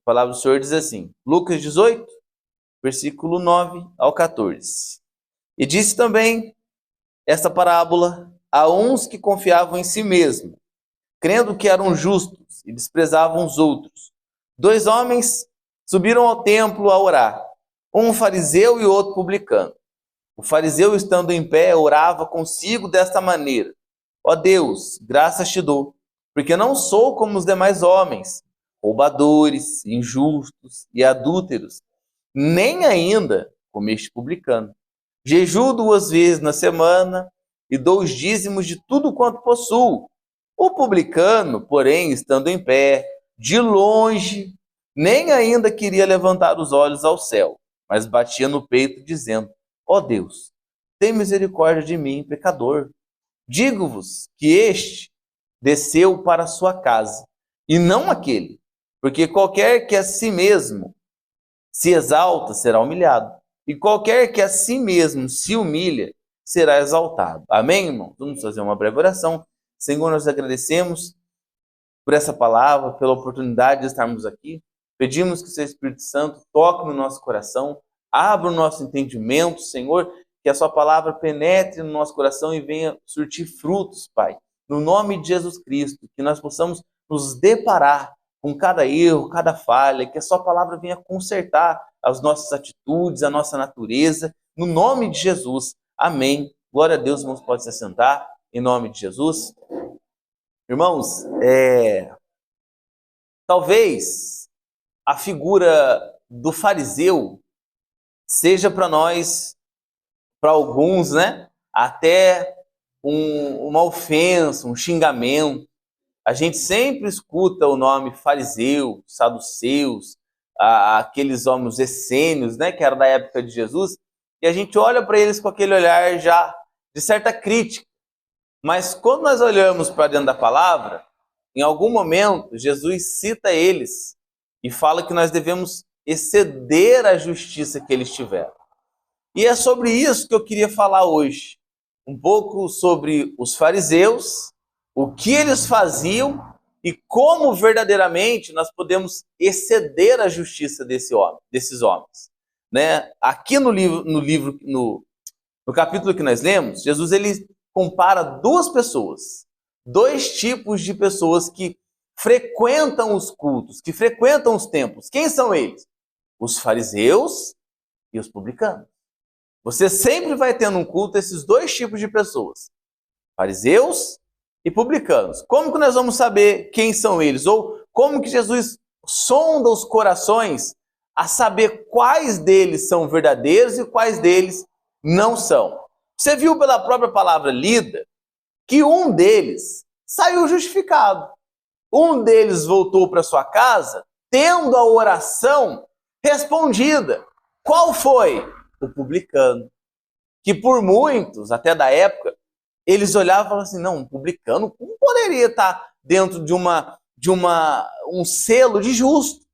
palavra do Senhor diz assim, Lucas 18, versículo 9 ao 14. E disse também esta parábola a uns que confiavam em si mesmos, crendo que eram justos e desprezavam os outros. 2 homens subiram ao templo a orar, um fariseu e outro publicano. O fariseu, estando em pé, orava consigo desta maneira: Ó Deus, graças te dou, porque não sou como os demais homens, roubadores, injustos e adúlteros, nem ainda como este publicano. Jejuo 2 vezes na semana e dou os dízimos de tudo quanto possuo. O publicano, porém, estando em pé, de longe, nem ainda queria levantar os olhos ao céu, mas batia no peito, dizendo: Ó Deus, tem misericórdia de mim, pecador. Digo-vos que este desceu para a sua casa, e não aquele, porque qualquer que a si mesmo se exalta será humilhado, e qualquer que a si mesmo se humilha será exaltado. Amém, irmão? Vamos fazer uma breve oração. Senhor, nós agradecemos por essa palavra, pela oportunidade de estarmos aqui. Pedimos que o seu Espírito Santo toque no nosso coração, abra o nosso entendimento, Senhor, que a sua palavra penetre no nosso coração e venha surtir frutos, Pai. No nome de Jesus Cristo, que nós possamos nos deparar com cada erro, cada falha, que a sua palavra venha consertar as nossas atitudes, a nossa natureza. No nome de Jesus. Amém. Glória a Deus, irmãos, pode se assentar. Em nome de Jesus. Irmãos, talvez a figura do fariseu seja para nós, para alguns, né, até uma ofensa, um xingamento. A gente sempre escuta o nome fariseu, saduceus, aqueles homens essênios, né, que eram da época de Jesus, e a gente olha para eles com aquele olhar já de certa crítica. Mas quando nós olhamos para dentro da palavra, em algum momento Jesus cita eles e fala que nós devemos exceder a justiça que eles tiveram. E é sobre isso que eu queria falar hoje. Um pouco sobre os fariseus, o que eles faziam e como verdadeiramente nós podemos exceder a justiça desses homens. Né? Aqui no capítulo que nós lemos, Jesus ele compara 2 pessoas, 2 tipos de pessoas que frequentam os cultos, que frequentam os templos. Quem são eles? Os fariseus e os publicanos. Você sempre vai ter num culto esses 2 tipos de pessoas, fariseus e publicanos. Como que nós vamos saber quem são eles? Ou como que Jesus sonda os corações a saber quais deles são verdadeiros e quais deles não são? Você viu pela própria palavra lida que um deles saiu justificado. Um deles voltou para sua casa tendo a oração respondida. Qual foi? O publicano. Que por muitos, até da época, eles olhavam e falavam assim, não, um publicano não poderia estar dentro de um selo de justo.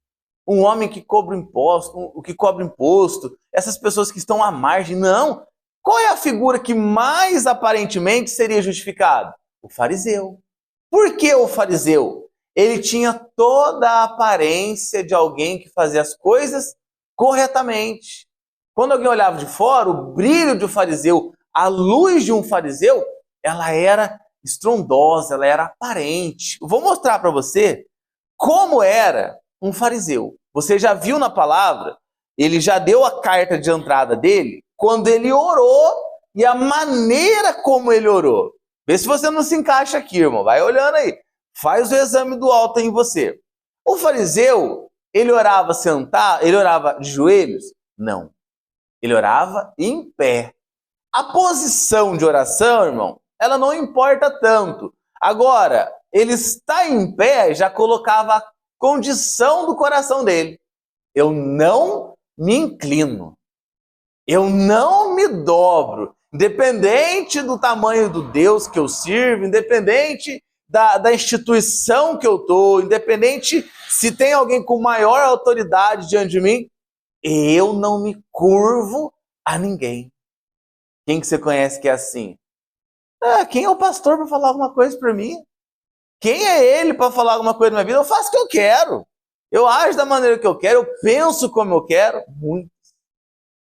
Um homem que cobra imposto, essas pessoas que estão à margem, não. Qual é a figura que mais aparentemente seria justificada? O fariseu. Por que o fariseu? Ele tinha toda a aparência de alguém que fazia as coisas corretamente. Quando alguém olhava de fora, o brilho de um fariseu, a luz de um fariseu, ela era estrondosa, ela era aparente. Eu vou mostrar para você como era um fariseu. Você já viu na palavra, ele já deu a carta de entrada dele, quando ele orou e a maneira como ele orou. Vê se você não se encaixa aqui, irmão. Vai olhando aí. Faz o exame do alto em você. O fariseu, ele orava sentado? Ele orava de joelhos? Não. Ele orava em pé. A posição de oração, irmão, ela não importa tanto. Agora, ele está em pé já colocava a condição do coração dele. Eu não me inclino. Eu não me dobro, independente do tamanho do Deus que eu sirvo, independente da instituição que eu estou, independente se tem alguém com maior autoridade diante de mim, eu não me curvo a ninguém. Quem que você conhece que é assim? Quem é o pastor para falar alguma coisa para mim? Quem é ele para falar alguma coisa na minha vida? Eu faço o que eu quero. eu ajo da maneira que eu quero, eu penso como eu quero.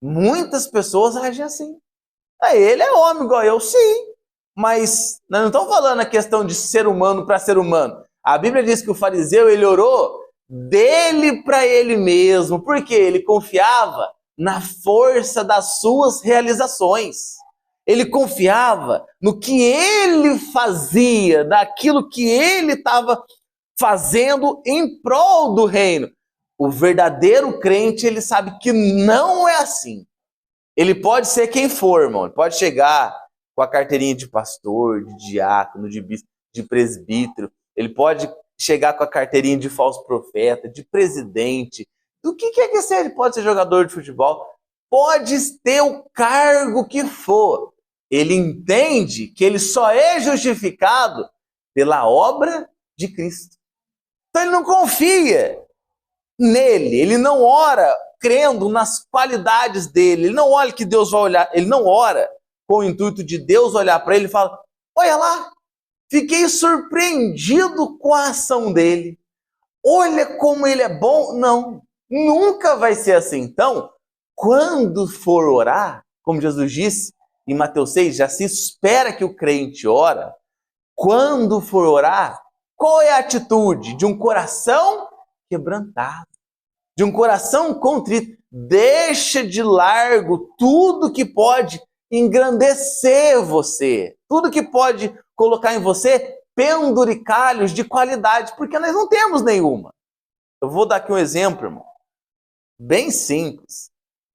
Muitas pessoas agem assim. Ele é homem igual eu, sim. Mas nós não estamos falando a questão de ser humano para ser humano. A Bíblia diz que o fariseu, ele orou dele para ele mesmo, porque ele confiava na força das suas realizações. Ele confiava no que ele fazia, daquilo que ele estava fazendo em prol do reino. O verdadeiro crente, ele sabe que não é assim. Ele pode ser quem for, irmão. Ele pode chegar com a carteirinha de pastor, de diácono, de bispo, de presbítero. Ele pode chegar com a carteirinha de falso profeta, de presidente. Do que quer que seja. Ele pode ser jogador de futebol. Pode ter o cargo que for. Ele entende que ele só é justificado pela obra de Cristo. Então ele não confia nele, ele não ora crendo nas qualidades dele, ele não olha que Deus vai olhar, ele não ora com o intuito de Deus olhar para ele e falar, olha lá, fiquei surpreendido com a ação dele, olha como ele é bom. Não, nunca vai ser assim. Então, quando for orar, como Jesus disse em Mateus 6, já se espera que o crente ora, quando for orar, qual é a atitude? De um coração quebrantado, de um coração contrito. Deixa de largo tudo que pode engrandecer você, tudo que pode colocar em você penduricalhos de qualidade, porque nós não temos nenhuma. Eu vou dar aqui um exemplo, irmão, bem simples,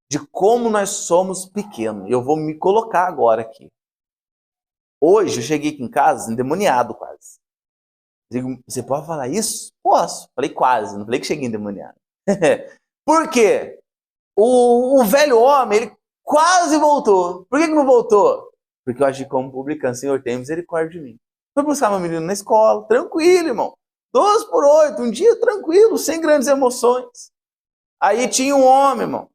de como nós somos pequenos. Eu vou me colocar agora aqui. Hoje eu cheguei aqui em casa endemoniado quase. Digo, você pode falar isso? Posso. Falei quase, não falei que cheguei endemoniado. Por quê? O velho homem, ele quase voltou. Por que não voltou? Porque eu agi como publicano. Senhor, tem misericórdia de mim. Fui buscar meu menino na escola, tranquilo, irmão. 12/8, um dia tranquilo, sem grandes emoções. Aí tinha um homem, irmão.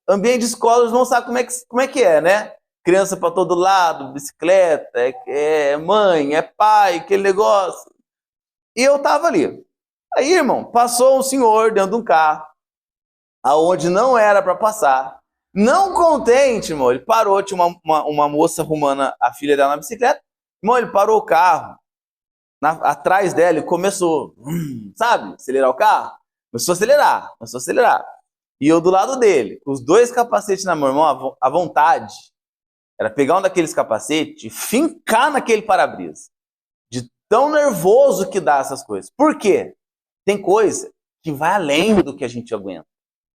Ambiente de escola, eles não sabem como é que é, né? Criança para todo lado, bicicleta, é mãe, é pai, aquele negócio. E eu tava ali. Aí, irmão, passou um senhor dentro de um carro, aonde não era para passar. Não contente, irmão, ele parou, tinha uma moça arrumando a filha dela na bicicleta. Irmão, ele parou o carro, atrás dela e começou, sabe, acelerar o carro. Começou a acelerar. E eu do lado dele, com os dois capacetes na mão, irmão, a vontade era pegar um daqueles capacetes e fincar naquele para-brisa. De tão nervoso que dá essas coisas. Por quê? Tem coisa que vai além do que a gente aguenta.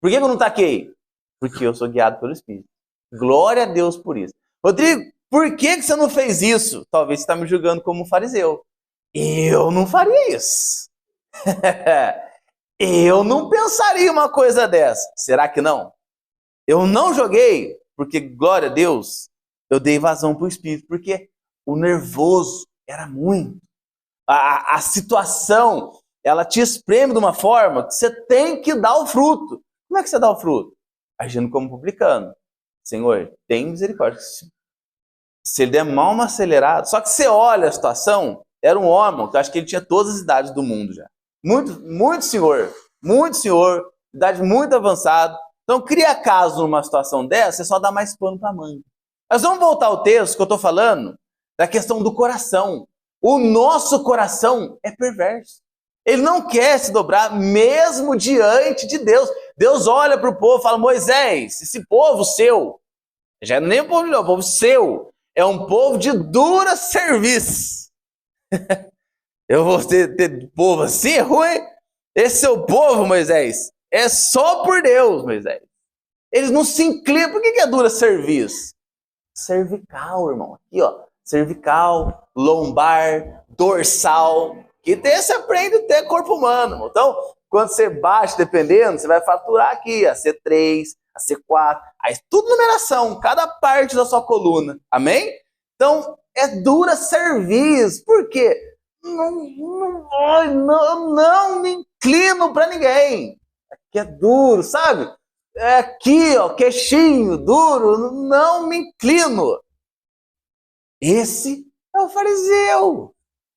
Por que eu não taquei? Porque eu sou guiado pelo Espírito. Glória a Deus por isso. Rodrigo, por que você não fez isso? Talvez você está me julgando como um fariseu. Eu não faria isso. Eu não pensaria uma coisa dessa. Será que não? Eu não joguei, porque, glória a Deus, eu dei vazão para o Espírito, porque o nervoso era muito. A situação, ela te espreme de uma forma que você tem que dar o fruto. Como é que você dá o fruto? Agindo como publicano. Senhor, tem misericórdia. Se ele der mal uma acelerada, só que você olha a situação, era um homem, que eu acho que ele tinha todas as idades do mundo já. Muito senhor, idade muito avançada. Então, cria caso numa situação dessa, você só dá mais pano para manga. Mas vamos voltar ao texto que eu estou falando, da questão do coração. O nosso coração é perverso. Ele não quer se dobrar mesmo diante de Deus. Deus olha para o povo e fala, Moisés, esse povo seu, já não é nem o povo de Deus, é o povo seu, é um povo de dura serviço. Eu vou ter povo assim, é ruim? Esse seu povo, Moisés, é só por Deus, Moisés. Eles não se inclinam. Por que é dura serviço? Cervical, irmão. Aqui, ó. Cervical, lombar, dorsal. Que você aprende a ter corpo humano, irmão. Então, quando você bate, dependendo, você vai faturar aqui a C3, a C4. Aí tudo numeração, cada parte da sua coluna. Amém? Então, é dura serviço. Por quê? Não me inclino para ninguém. Aqui é duro, sabe? É aqui, ó, queixinho duro, não me inclino. Esse é o fariseu.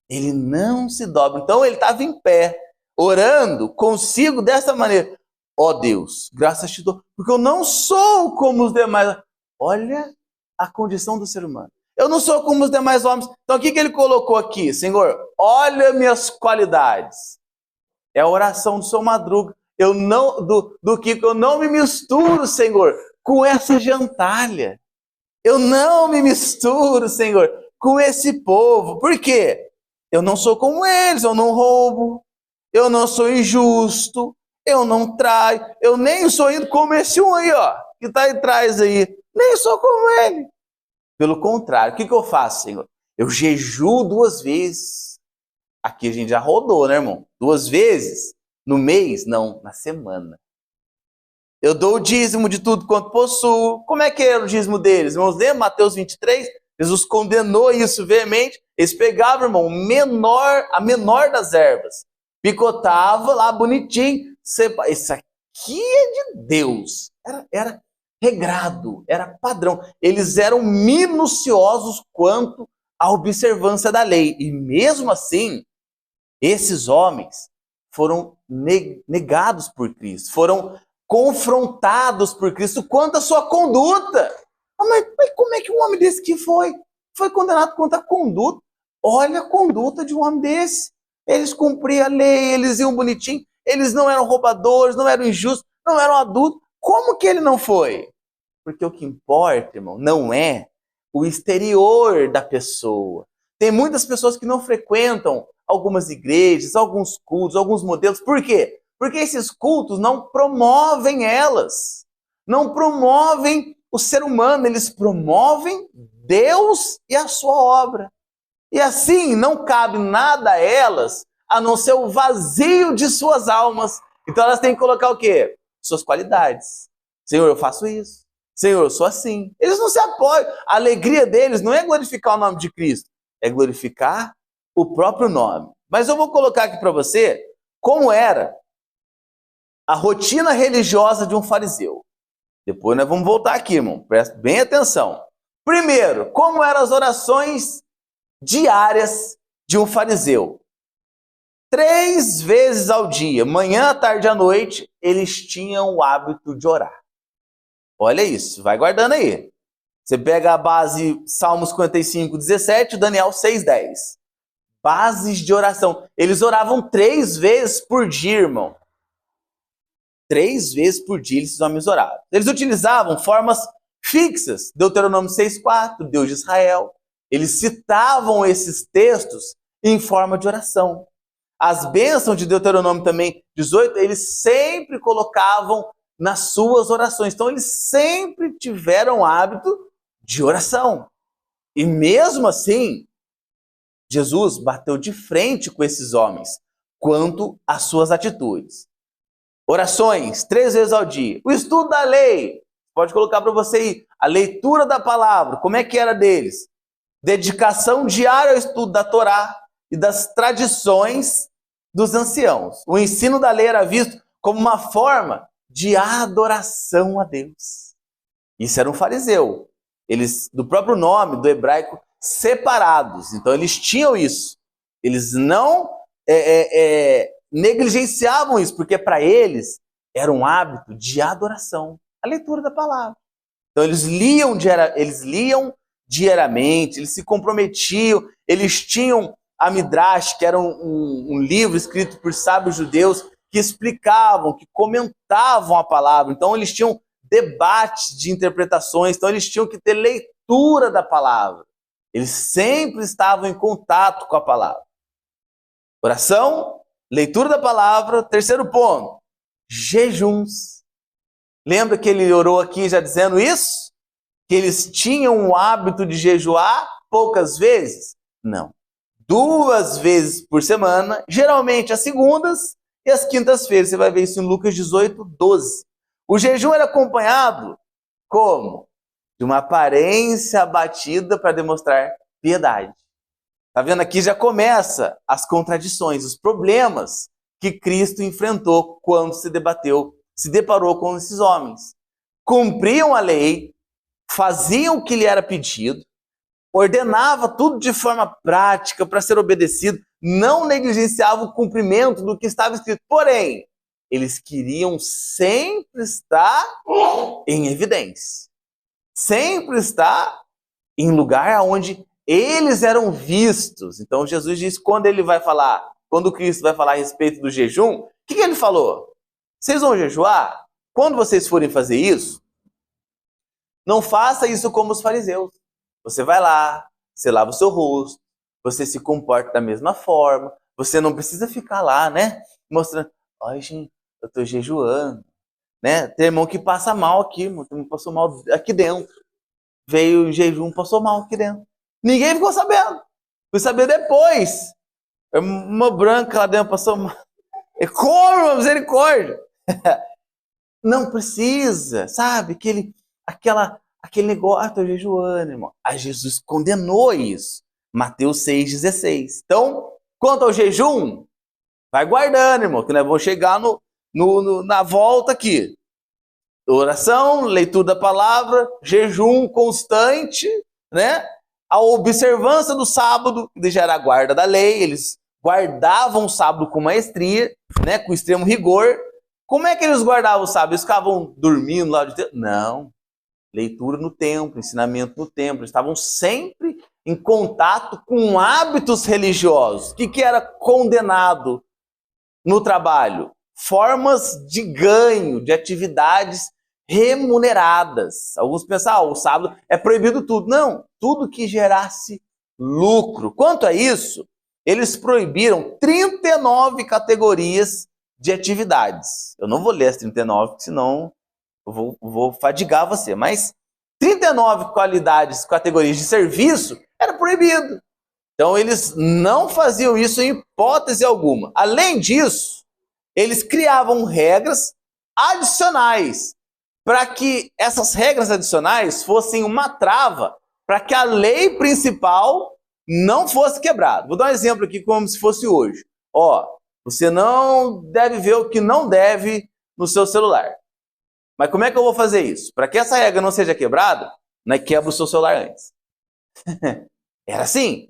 Ele não se dobra. Então ele estava em pé, orando consigo dessa maneira: ó Deus, graças te dou, porque eu não sou como os demais. Olha a condição do ser humano. Eu não sou como os demais homens. Então o que ele colocou aqui? Senhor, olha minhas qualidades. É a oração do seu Madruga. Eu não, do Kiko, eu não me misturo, Senhor, com essa gentalha. Eu não me misturo, Senhor, com esse povo. Por quê? Eu não sou como eles, eu não roubo, eu não sou injusto, eu não traio, eu nem sou indo como esse um aí, ó, que está aí atrás aí. Nem sou como ele. Pelo contrário, o que eu faço, Senhor? Eu jejuo 2 vezes. Aqui a gente já rodou, né, irmão? 2 vezes no mês? Não, na semana. Eu dou o dízimo de tudo quanto possuo. Como é que era o dízimo deles? Irmãos, lembra Mateus 23? Jesus condenou isso veemente. Eles pegavam, irmão, a menor das ervas. Picotava lá bonitinho. Isso aqui é de Deus. Era regrado, era padrão. Eles eram minuciosos quanto à observância da lei. E mesmo assim, esses homens foram negados por Cristo, foram confrontados por Cristo quanto à sua conduta. Mas como é que um homem desse que foi condenado quanto à conduta? Olha a conduta de um homem desse. Eles cumpriam a lei, eles iam bonitinho, eles não eram roubadores, não eram injustos, não eram adultos. Como que ele não foi? Porque o que importa, irmão, não é o exterior da pessoa. Tem muitas pessoas que não frequentam algumas igrejas, alguns cultos, alguns modelos. Por quê? Porque esses cultos não promovem elas. Não promovem o ser humano, eles promovem Deus e a sua obra. E assim não cabe nada a elas a não ser o vazio de suas almas. Então elas têm que colocar o quê? Suas qualidades. Senhor, eu faço isso. Senhor, eu sou assim. Eles não se apoiam. A alegria deles não é glorificar o nome de Cristo, é glorificar o próprio nome. Mas eu vou colocar aqui para você como era a rotina religiosa de um fariseu. Depois nós vamos voltar aqui, irmão. Presta bem atenção. Primeiro, como eram as orações diárias de um fariseu. 3 vezes ao dia, manhã, tarde e à noite, eles tinham o hábito de orar. Olha isso, vai guardando aí. Você pega a base Salmos 55, 17, Daniel 6:10. Bases de oração. Eles oravam 3 vezes por dia, irmão. 3 vezes por dia esses homens oravam. Eles utilizavam formas fixas. Deuteronômio 6:4, Deus de Israel. Eles citavam esses textos em forma de oração. As bênçãos de Deuteronômio também 18, eles sempre colocavam nas suas orações. Então eles sempre tiveram hábito de oração. E mesmo assim, Jesus bateu de frente com esses homens quanto às suas atitudes. Orações, 3 vezes ao dia. O estudo da lei, pode colocar para você aí. A leitura da palavra, como é que era deles? Dedicação diária ao estudo da Torá e das tradições dos anciãos. O ensino da lei era visto como uma forma de adoração a Deus. Isso era um fariseu. Eles, do próprio nome, do hebraico, separados. Então eles tinham isso. Eles não negligenciavam isso, porque para eles era um hábito de adoração, a leitura da palavra. Então eles liam diariamente, eles se comprometiam, eles tinham a Midrash, que era um livro escrito por sábios judeus que explicavam, que comentavam a palavra. Então eles tinham debates de interpretações, então eles tinham que ter leitura da palavra. Eles sempre estavam em contato com a palavra. Oração, leitura da palavra. Terceiro ponto, jejuns. Lembra que ele orou aqui já dizendo isso? Que eles tinham o hábito de jejuar poucas vezes? Não. 2 vezes por semana, geralmente às segundas e às quintas-feiras. Você vai ver isso em Lucas 18, 12. O jejum era acompanhado como? De uma aparência abatida para demonstrar piedade. Tá vendo? Aqui já começa as contradições, os problemas que Cristo enfrentou quando se deparou com esses homens. Cumpriam a lei, faziam o que lhe era pedido, ordenava tudo de forma prática para ser obedecido, não negligenciava o cumprimento do que estava escrito. Porém, eles queriam sempre estar em evidência, sempre estar em lugar onde eles eram vistos. Então Jesus diz, quando Cristo vai falar a respeito do jejum, o que ele falou? Vocês vão jejuar? Quando vocês forem fazer isso, não faça isso como os fariseus. Você vai lá, você lava o seu rosto, você se comporta da mesma forma, você não precisa ficar lá, né? Mostrando, ai gente, eu tô jejuando, né? Tem irmão que passa mal aqui, irmão passou mal aqui dentro. Veio o jejum, passou mal aqui dentro. Ninguém ficou sabendo. Fui saber depois. Uma branca lá dentro passou mal. É como, misericórdia. Não precisa, sabe? Aquele negócio, tô jejuando, irmão. A Jesus condenou isso. Mateus 6,16. Então, quanto ao jejum, vai guardando, irmão, que nós vamos chegar na volta aqui. Oração, leitura da palavra, jejum constante, né? A observância do sábado, que já era a guarda da lei, eles guardavam o sábado com maestria, né? Com extremo rigor. Como é que eles guardavam o sábado? Eles ficavam dormindo lá de templo? Não. Leitura no templo, ensinamento no templo. Eles estavam sempre em contato com hábitos religiosos. O que era condenado no trabalho? Formas de ganho, de atividades remuneradas. Alguns pensam, o sábado é proibido tudo. Não, tudo que gerasse lucro. Quanto a isso, eles proibiram 39 categorias de atividades. Eu não vou ler as 39, porque senão eu vou fadigar você. Mas 39 categorias de serviço era proibido. Então eles não faziam isso em hipótese alguma. Além disso, eles criavam regras adicionais para que essas regras adicionais fossem uma trava para que a lei principal não fosse quebrada. Vou dar um exemplo aqui como se fosse hoje. Você não deve ver o que não deve no seu celular. Mas como é que eu vou fazer isso? Para que essa regra não seja quebrada, quebra o seu celular antes. Era assim.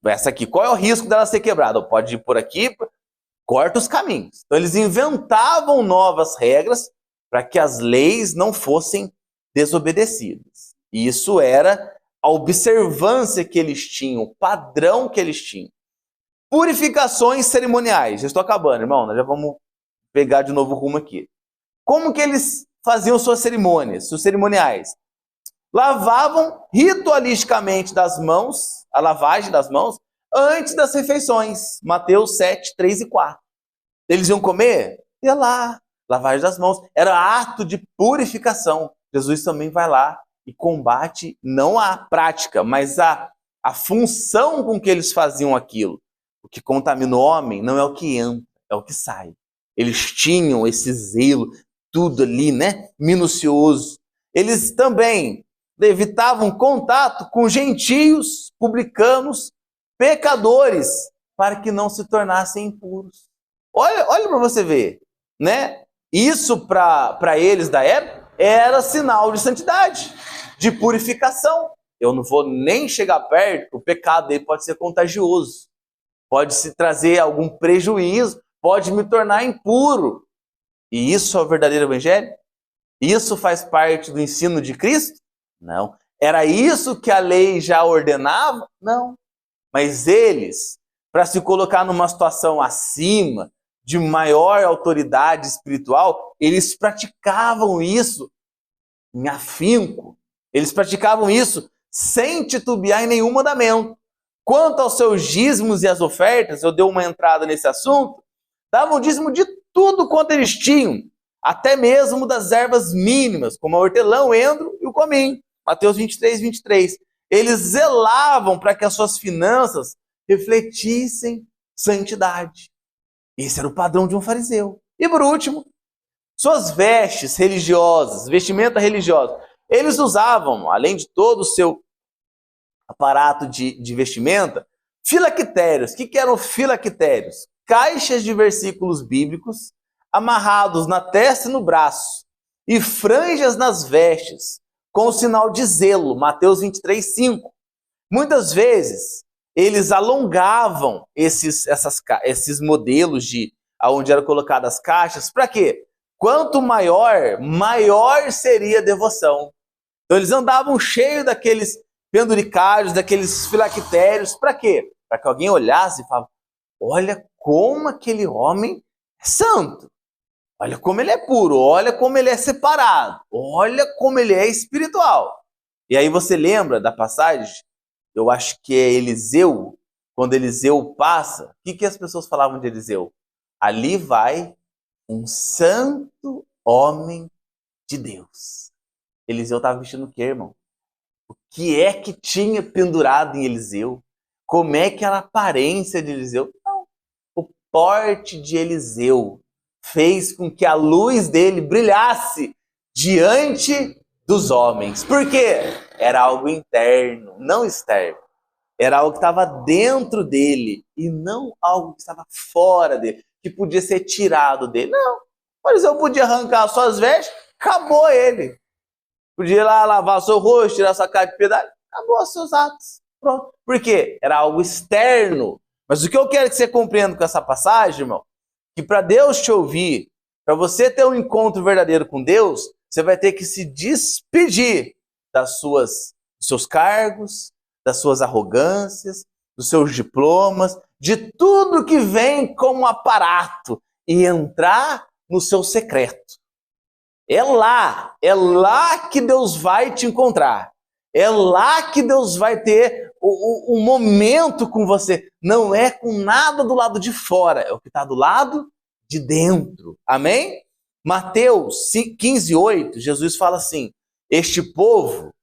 Essa aqui, qual é o risco dela ser quebrada? Pode ir por aqui, corta os caminhos. Então eles inventavam novas regras para que as leis não fossem desobedecidas. E isso era a observância que eles tinham, o padrão que eles tinham. Purificações cerimoniais. Já estou acabando, irmão. Nós já vamos pegar de novo o rumo aqui. Como que eles faziam suas cerimônias, seus cerimoniais? Lavavam ritualisticamente das mãos, a lavagem das mãos, antes das refeições. Mateus 7, 3 e 4. Eles iam comer? Ia lá. Lavagem das mãos. Era ato de purificação. Jesus também vai lá e combate não a prática, mas a função com que eles faziam aquilo. O que contamina o homem não é o que entra, é o que sai. Eles tinham esse zelo, tudo ali, né? Minucioso. Eles também evitavam contato com gentios, publicanos, pecadores, para que não se tornassem impuros. Olha para você ver, né? Isso para eles da época era sinal de santidade, de purificação. Eu não vou nem chegar perto, o pecado dele pode ser contagioso, pode se trazer algum prejuízo, pode me tornar impuro. E isso é o verdadeiro evangelho? Isso faz parte do ensino de Cristo? Não. Era isso que a lei já ordenava? Não. Mas eles, para se colocar numa situação acima, de maior autoridade espiritual, eles praticavam isso em afinco. Eles praticavam isso sem titubear em nenhum mandamento. Quanto aos seus dízimos e as ofertas, eu dei uma entrada nesse assunto, davam dízimo de tudo quanto eles tinham, até mesmo das ervas mínimas, como a hortelã, o endro e o cominho. Mateus 23, 23. Eles zelavam para que as suas finanças refletissem santidade. Esse era o padrão de um fariseu. E por último, suas vestes religiosas, vestimenta religiosa. Eles usavam, além de todo o seu aparato de vestimenta, filactérios. O que eram filactérios? Caixas de versículos bíblicos amarrados na testa e no braço, e franjas nas vestes, com o sinal de zelo, Mateus 23, 5. Muitas vezes, eles alongavam esses modelos de onde eram colocadas as caixas. Para quê? Quanto maior, maior seria a devoção. Então eles andavam cheios daqueles penduricários, daqueles filactérios. Para quê? Para que alguém olhasse e falasse, olha como aquele homem é santo. Olha como ele é puro, olha como ele é separado, olha como ele é espiritual. E aí você lembra da passagem? Eu acho que é Eliseu, quando Eliseu passa, o que as pessoas falavam de Eliseu? Ali vai um santo homem de Deus. Eliseu estava vestindo o quê, irmão? O que é que tinha pendurado em Eliseu? Como é que era a aparência de Eliseu? Não. O porte de Eliseu fez com que a luz dele brilhasse diante dos homens. Por quê? Era algo interno, não externo. Era algo que estava dentro dele e não algo que estava fora dele, que podia ser tirado dele. Não. O fariseu podia arrancar suas vestes, acabou ele. Podia ir lá lavar seu rosto, tirar sua cara de piedade, acabou os seus atos. Pronto. Por quê? Era algo externo. Mas o que eu quero que você compreenda com essa passagem, irmão, que para Deus te ouvir, para você ter um encontro verdadeiro com Deus, você vai ter que se despedir dos seus cargos, das suas arrogâncias, dos seus diplomas, de tudo que vem como aparato e entrar no seu secreto. É lá que Deus vai te encontrar. É lá que Deus vai ter um momento com você. Não é com nada do lado de fora, é o que está do lado de dentro. Amém? Mateus 15:8, Jesus fala assim, este povo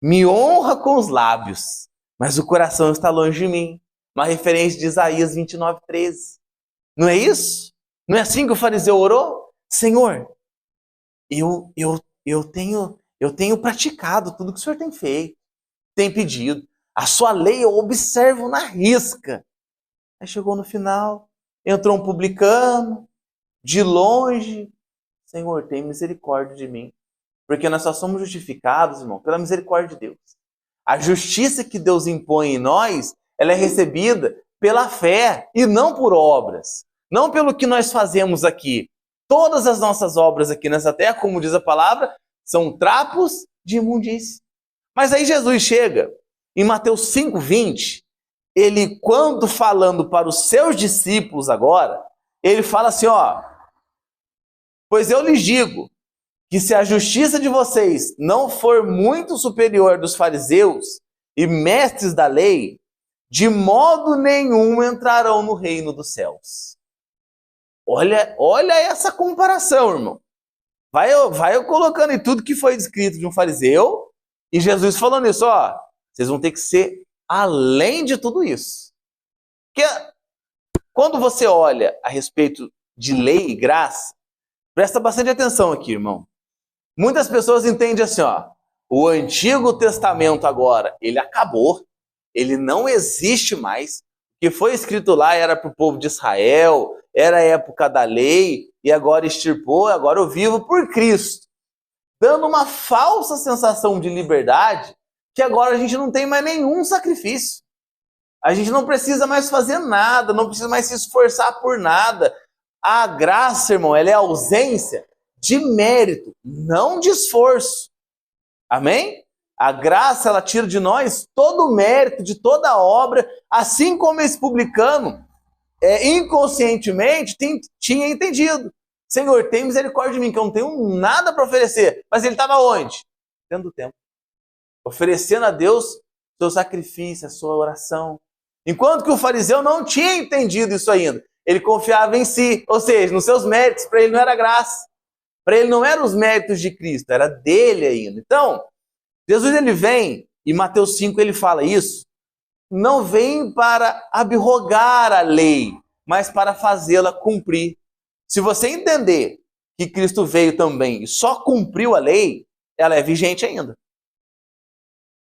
me honra com os lábios, mas o coração está longe de mim. Uma referência de Isaías 29:13. Não é isso? Não é assim que o fariseu orou? Senhor, eu tenho praticado tudo que o Senhor tem feito, tem pedido. A sua lei eu observo na risca. Aí chegou no final, entrou um publicano, de longe. Senhor, tem misericórdia de mim. Porque nós só somos justificados, irmão, pela misericórdia de Deus. A justiça que Deus impõe em nós, ela é recebida pela fé e não por obras. Não pelo que nós fazemos aqui. Todas as nossas obras aqui nessa terra, como diz a palavra, são trapos de imundície. Mas aí Jesus chega, em Mateus 5:20, ele, quando falando para os seus discípulos agora, ele fala assim, ó, pois eu lhes digo, que se a justiça de vocês não for muito superior dos fariseus e mestres da lei, de modo nenhum entrarão no reino dos céus. Olha essa comparação, irmão. Vai colocando em tudo que foi descrito de um fariseu e Jesus falando isso, ó, vocês vão ter que ser além de tudo isso. Porque quando você olha a respeito de lei e graça, presta bastante atenção aqui, irmão. Muitas pessoas entendem assim, ó, o Antigo Testamento agora, ele acabou, ele não existe mais. O que foi escrito lá era para o povo de Israel, era a época da lei, e agora extirpou, agora eu vivo por Cristo. Dando uma falsa sensação de liberdade, que agora a gente não tem mais nenhum sacrifício. A gente não precisa mais fazer nada, não precisa mais se esforçar por nada. A graça, irmão, ela é a ausência de mérito, não de esforço. Amém? A graça, ela tira de nós todo o mérito de toda a obra, assim como esse publicano, inconscientemente, tinha entendido. Senhor, tem misericórdia de mim, que eu não tenho nada para oferecer. Mas ele estava onde? Dentro do templo. Oferecendo a Deus seu sacrifício, a sua oração. Enquanto que o fariseu não tinha entendido isso ainda. Ele confiava em si, ou seja, nos seus méritos. Para ele não era graça. Para ele não eram os méritos de Cristo, era dele ainda. Então, Jesus ele vem, e Mateus 5 ele fala isso, não vem para abrogar a lei, mas para fazê-la cumprir. Se você entender que Cristo veio também e só cumpriu a lei, ela é vigente ainda.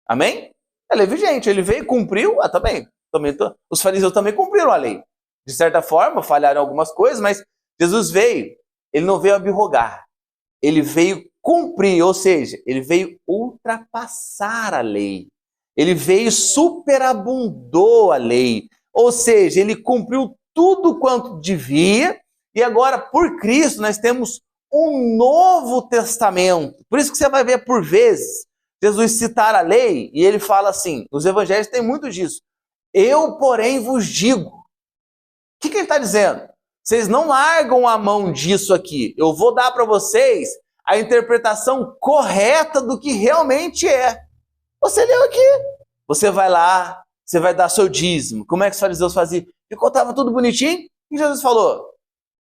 Amém? Ela é vigente, ele veio e cumpriu, os fariseus também cumpriram a lei. De certa forma, falharam algumas coisas, mas Jesus veio, ele não veio abrogar. Ele veio cumprir, ou seja, ele veio ultrapassar a lei. Ele veio e superabundou a lei. Ou seja, ele cumpriu tudo quanto devia, e agora, por Cristo, nós temos um novo testamento. Por isso que você vai ver, por vezes, Jesus citar a lei, e ele fala assim, nos evangelhos tem muito disso. Eu, porém, vos digo. O que ele está dizendo? Vocês não largam a mão disso aqui. Eu vou dar para vocês a interpretação correta do que realmente é. Você leu aqui. Você vai lá, você vai dar seu dízimo. Como é que os fariseus faziam? Ficou, estava tudo bonitinho. E Jesus falou,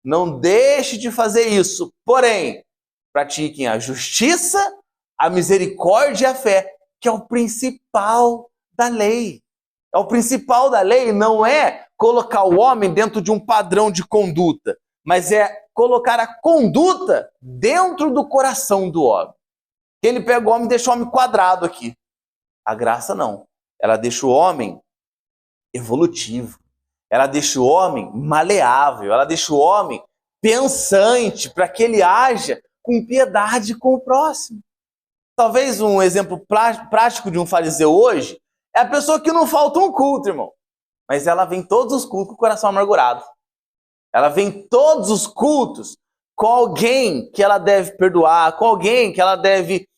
não deixe de fazer isso. Porém, pratiquem a justiça, a misericórdia e a fé, que é o principal da lei. É o principal da lei, não é colocar o homem dentro de um padrão de conduta, mas é colocar a conduta dentro do coração do homem. Ele pega o homem e deixa o homem quadrado aqui. A graça não. Ela deixa o homem evolutivo. Ela deixa o homem maleável. Ela deixa o homem pensante para que ele haja com piedade com o próximo. Talvez um exemplo prático de um fariseu hoje é a pessoa que não falta um culto, irmão. Mas ela vem todos os cultos com o coração amargurado. Ela vem todos os cultos com alguém que ela deve perdoar, com alguém que ela deve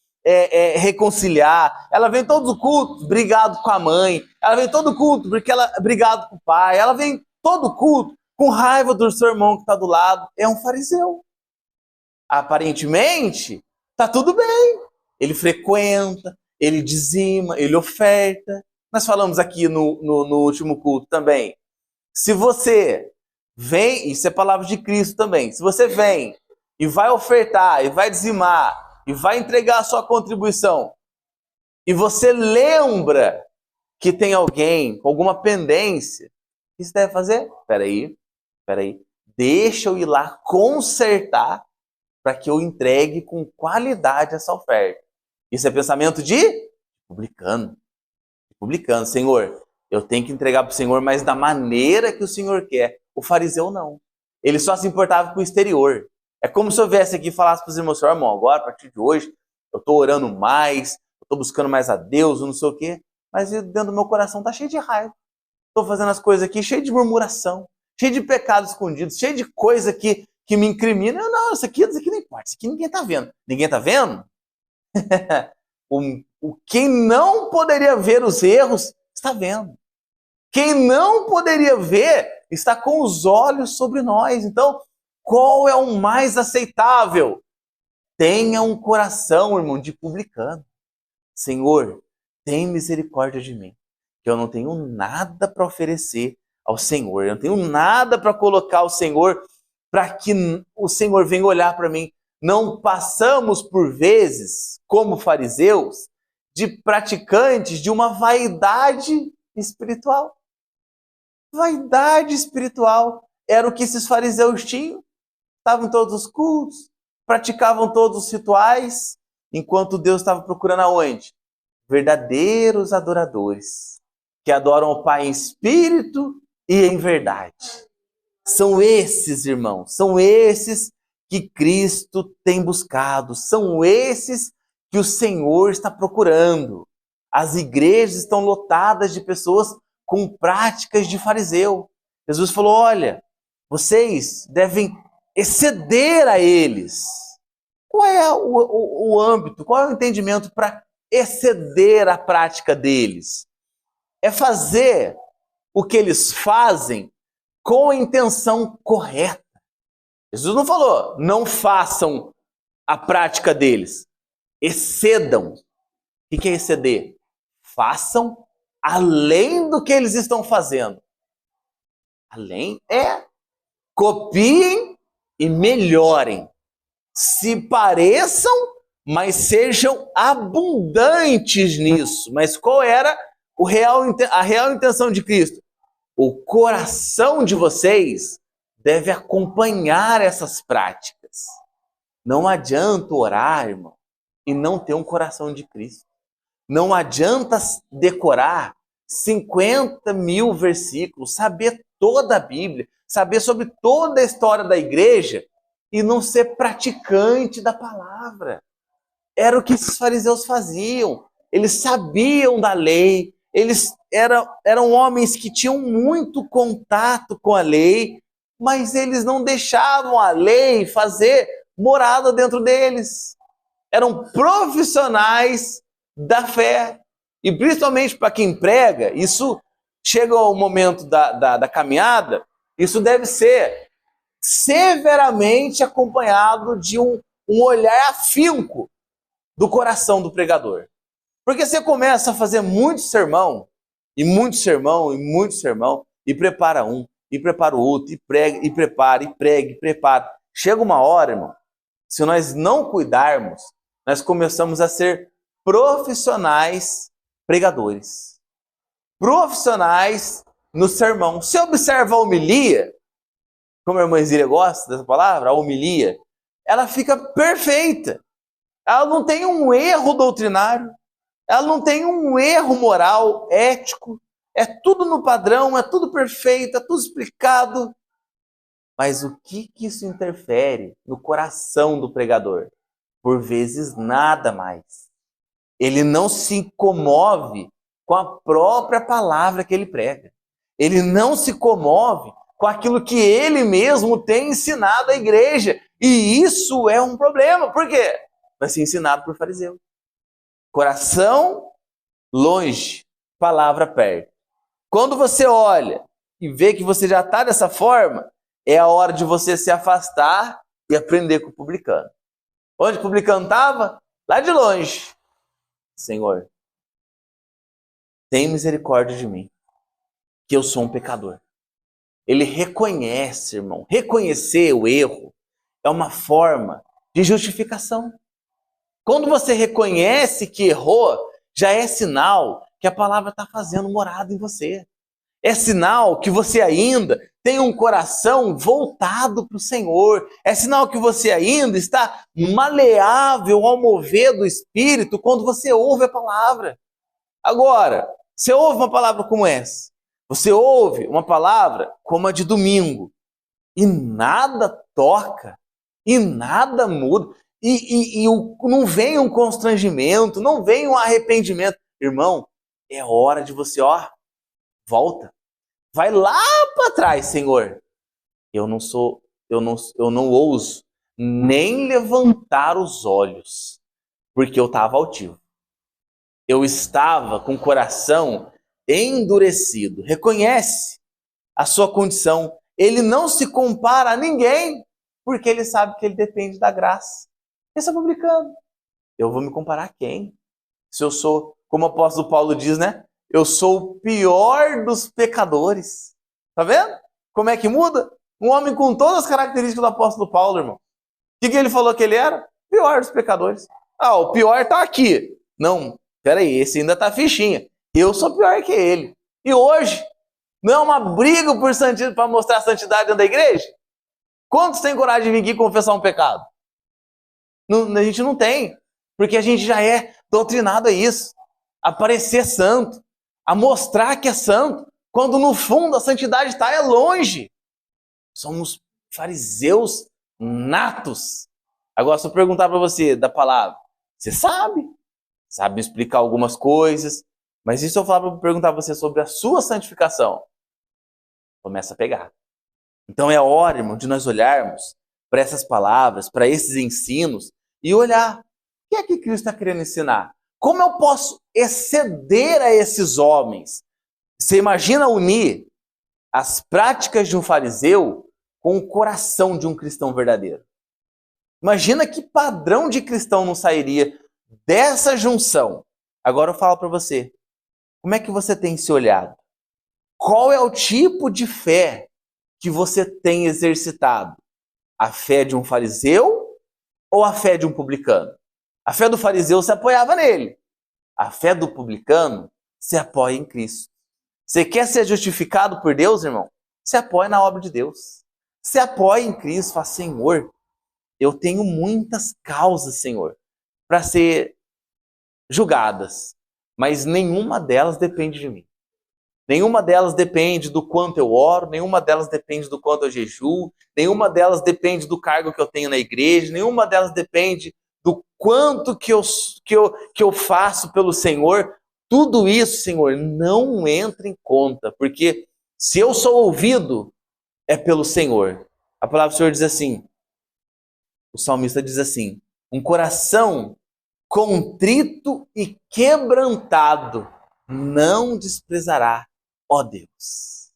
reconciliar. Ela vem todos os cultos brigado com a mãe. Ela vem todo culto porque ela brigado com o pai. Ela vem todo culto com raiva do seu irmão que está do lado. É um fariseu. Aparentemente, está tudo bem. Ele frequenta, ele dizima, ele oferta. Nós falamos aqui no último culto também. Se você vem, isso é palavra de Cristo também, se você vem e vai ofertar, e vai dizimar, e vai entregar a sua contribuição, e você lembra que tem alguém com alguma pendência, o que você deve fazer? Peraí, deixa eu ir lá consertar para que eu entregue com qualidade essa oferta. Isso é pensamento de publicano. Senhor, eu tenho que entregar para o Senhor, mas da maneira que o Senhor quer. O fariseu não. Ele só se importava com o exterior. É como se eu viesse aqui e falasse para os irmãos, irmão, agora, a partir de hoje, eu estou orando mais, eu estou buscando mais a Deus, não sei o quê, mas dentro do meu coração está cheio de raiva. Estou fazendo as coisas aqui cheio de murmuração, cheio de pecados escondidos, cheio de coisa que me incrimina. Não, isso aqui não importa, isso aqui ninguém está vendo. Ninguém está vendo? Quem não poderia ver os erros, está vendo. Quem não poderia ver, está com os olhos sobre nós. Então, qual é o mais aceitável? Tenha um coração, irmão, de publicano. Senhor, tem misericórdia de mim, que eu não tenho nada para oferecer ao Senhor. Eu não tenho nada para colocar ao Senhor, para que o Senhor venha olhar para mim. Não passamos, por vezes, como fariseus, de praticantes de uma vaidade espiritual. Vaidade espiritual era o que esses fariseus tinham. Estavam em todos os cultos, praticavam todos os rituais, enquanto Deus estava procurando aonde? Verdadeiros adoradores, que adoram o Pai em espírito e em verdade. São esses, irmãos, são esses que Cristo tem buscado, são esses que o Senhor está procurando. As igrejas estão lotadas de pessoas com práticas de fariseu. Jesus falou, olha, vocês devem exceder a eles. Qual é o âmbito, qual é o entendimento para exceder a prática deles? É fazer o que eles fazem com a intenção correta. Jesus não falou, não façam a prática deles. Excedam. O que é exceder? Façam além do que eles estão fazendo. Além copiem e melhorem. Se pareçam, mas sejam abundantes nisso. Mas qual era a real intenção de Cristo? O coração de vocês deve acompanhar essas práticas. Não adianta orar, irmão, e não ter um coração de Cristo. Não adianta decorar 50 mil versículos, saber toda a Bíblia, saber sobre toda a história da igreja e não ser praticante da palavra. Era o que esses fariseus faziam. eles sabiam da lei, eles eram homens que tinham muito contato com a lei, mas eles não deixavam a lei fazer morada dentro deles. Eram profissionais da fé. E principalmente para quem prega, isso chega ao momento da caminhada, isso deve ser severamente acompanhado de um olhar afinco do coração do pregador. Porque você começa a fazer muito sermão, e muito sermão, e muito sermão, e prepara um, e prepara o outro, e prega, e prepara, e prega, e prepara. Chega uma hora, irmão, se nós não cuidarmos, nós começamos a ser profissionais pregadores. Profissionais no sermão. Você observa a homilia, como a irmã Zília gosta dessa palavra, a homilia, ela fica perfeita. Ela não tem um erro doutrinário, ela não tem um erro moral, ético, é tudo no padrão, é tudo perfeito, é tudo explicado. Mas o que isso interfere no coração do pregador? Por vezes nada mais. Ele não se comove com a própria palavra que ele prega. Ele não se comove com aquilo que ele mesmo tem ensinado à igreja. E isso é um problema. Por quê? Vai ser ensinado por fariseu. Coração longe, palavra perto. Quando você olha e vê que você já está dessa forma, é a hora de você se afastar e aprender com o publicano. Onde o publicano estava? Lá de longe. Senhor, tem misericórdia de mim, que eu sou um pecador. Ele reconhece, irmão. Reconhecer o erro é uma forma de justificação. Quando você reconhece que errou, já é sinal que a palavra está fazendo morada em você. É sinal que você ainda tem um coração voltado para o Senhor. É sinal que você ainda está maleável ao mover do Espírito quando você ouve a palavra. Agora, você ouve uma palavra como essa. Você ouve uma palavra como a de domingo. E nada toca. E nada muda. Não vem um constrangimento, não vem um arrependimento. Irmão, é hora de você, volta. Vai lá para trás, Senhor. Eu não ouso nem levantar os olhos, porque eu estava altivo. Eu estava com o coração endurecido. Reconhece a sua condição. Ele não se compara a ninguém, porque ele sabe que ele depende da graça. Esse é publicano. Eu vou me comparar a quem? Se eu sou, como o apóstolo Paulo diz, né? Eu sou o pior dos pecadores. Tá vendo? Como é que muda? Um homem com todas as características do apóstolo Paulo, irmão. O que ele falou que ele era? Pior dos pecadores. O pior tá aqui. Não, peraí, esse ainda tá fichinha. Eu sou pior que ele. E hoje, não é uma briga por santidade, para mostrar a santidade dentro da igreja? Quantos têm coragem de vir aqui confessar um pecado? A gente não tem, porque a gente já é doutrinado a isso, a parecer santo, a mostrar que é santo, quando no fundo a santidade está longe. Somos fariseus natos. Agora, se eu perguntar para você da palavra, você sabe explicar algumas coisas, mas e se eu perguntar para você sobre a sua santificação? Começa a pegar. Então é hora, irmão, de nós olharmos para essas palavras, para esses ensinos, e olhar, o que é que Cristo está querendo ensinar? Como eu posso exceder a esses homens? Você imagina unir as práticas de um fariseu com o coração de um cristão verdadeiro. Imagina que padrão de cristão não sairia dessa junção. Agora eu falo para você, como é que você tem se olhado? Qual é o tipo de fé que você tem exercitado? A fé de um fariseu ou a fé de um publicano? A fé do fariseu se apoiava nele. A fé do publicano se apoia em Cristo. Você quer ser justificado por Deus, irmão? Se apoia na obra de Deus. Se apoia em Cristo, fala, Senhor, eu tenho muitas causas, Senhor, para ser julgadas, mas nenhuma delas depende de mim. Nenhuma delas depende do quanto eu oro, nenhuma delas depende do quanto eu jejuo, nenhuma delas depende do cargo que eu tenho na igreja, nenhuma delas depende do quanto que eu faço pelo Senhor, tudo isso, Senhor, não entra em conta, porque se eu sou ouvido, é pelo Senhor. A palavra do Senhor diz assim, o salmista diz assim, um coração contrito e quebrantado não desprezará, ó Deus.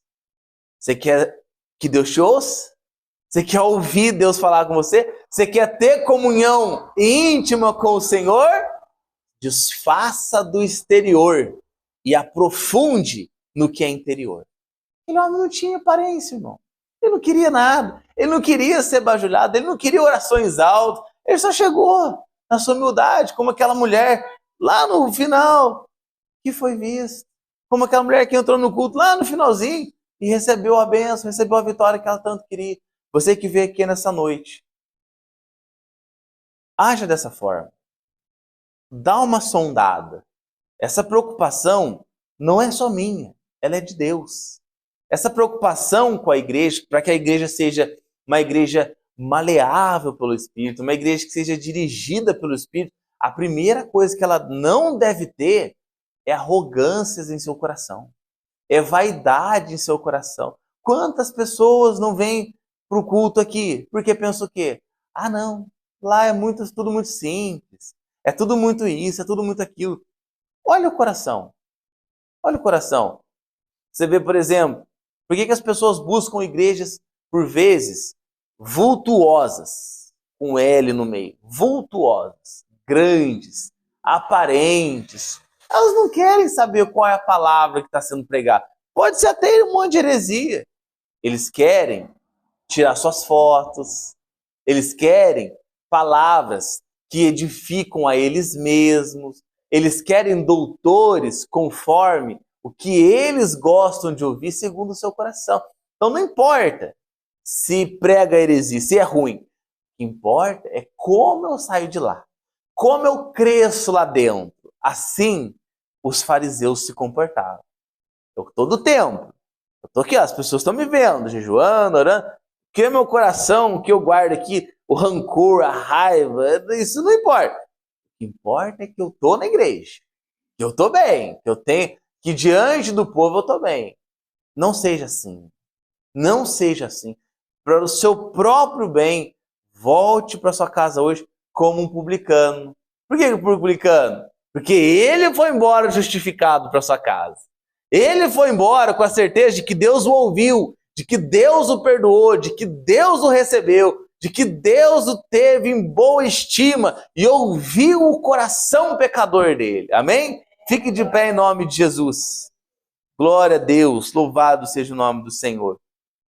Você quer que Deus te ouça? Você quer ouvir Deus falar com você? Você quer ter comunhão íntima com o Senhor? Desfaça do exterior e aprofunde no que é interior. Aquele homem não tinha aparência, irmão. Ele não queria nada. Ele não queria ser bajulado. Ele não queria orações altas. Ele só chegou na sua humildade, como aquela mulher lá no final que foi vista. Como aquela mulher que entrou no culto lá no finalzinho e recebeu a bênção, recebeu a vitória que ela tanto queria. Você que veio aqui nessa noite, haja dessa forma. Dá uma sondada. Essa preocupação não é só minha, ela é de Deus. Essa preocupação com a igreja, para que a igreja seja uma igreja maleável pelo Espírito, uma igreja que seja dirigida pelo Espírito, a primeira coisa que ela não deve ter é arrogâncias em seu coração, é vaidade em seu coração. Quantas pessoas não vêm para o culto aqui porque pensam o quê? Ah, não, lá é tudo muito simples, é tudo muito isso, é tudo muito aquilo. Olha o coração, olha o coração. Você vê, por exemplo, por que as pessoas buscam igrejas, por vezes, vultuosas, com L no meio, vultuosas, grandes, aparentes. Elas não querem saber qual é a palavra que está sendo pregada. Pode ser até um monte de heresia. Eles querem tirar suas fotos, eles querem palavras que edificam a eles mesmos, eles querem doutores conforme o que eles gostam de ouvir segundo o seu coração. Então não importa se prega heresia, se é ruim. O que importa é como eu saio de lá, como eu cresço lá dentro. Assim os fariseus se comportavam. Eu estou do templo, eu estou aqui, as pessoas estão me vendo, jejuando, orando. O que é meu coração, o que eu guardo aqui, o rancor, a raiva, isso não importa. O que importa é que eu estou na igreja, que eu estou bem, que eu tenho, que diante do povo eu estou bem. Não seja assim. Não seja assim. Para o seu próprio bem, volte para sua casa hoje como um publicano. Por que publicano? Porque ele foi embora justificado para sua casa. Ele foi embora com a certeza de que Deus o ouviu, de que Deus o perdoou, de que Deus o recebeu, de que Deus o teve em boa estima e ouviu o coração pecador dele. Amém? Fique de pé em nome de Jesus. Glória a Deus, louvado seja o nome do Senhor.